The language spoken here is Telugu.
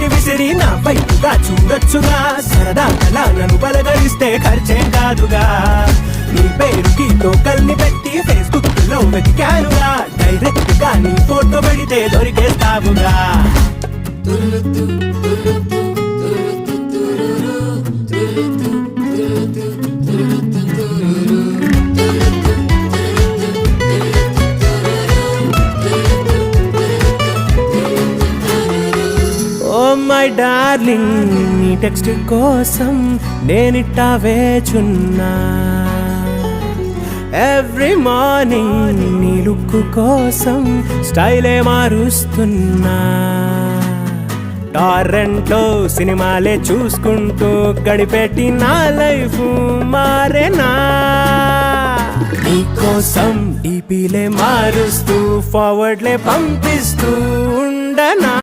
పెట్టి విసిరి నా వైపుగా చూడొచ్చుగా సరదా కలా నన్ను బలగరిస్తే ఖర్చేం కాదుగా నీ పేరుకి టోకల్ని పెట్టి ఫేస్బుక్ లో వెతికానుగా డైరెక్ట్ గా నీ ఫోటో పెడితే దొరికేస్తావుగా ఓ మై డార్లింగ్ నీ టెక్స్ట్ కోసం నేనిట్టా వేచున్నా ఎవ్రీ మార్నింగ్ నీ లుక్ కోసం స్టైలే మారుస్తున్నా టారెంట్లో సినిమాలే చూసుకుంటూ గడిపెట్టి నా లైఫ్ మారేనా నీకోసం డీపీలే మారుస్తూ ఫార్వర్డ్లే పంపిస్తూ ఉండనా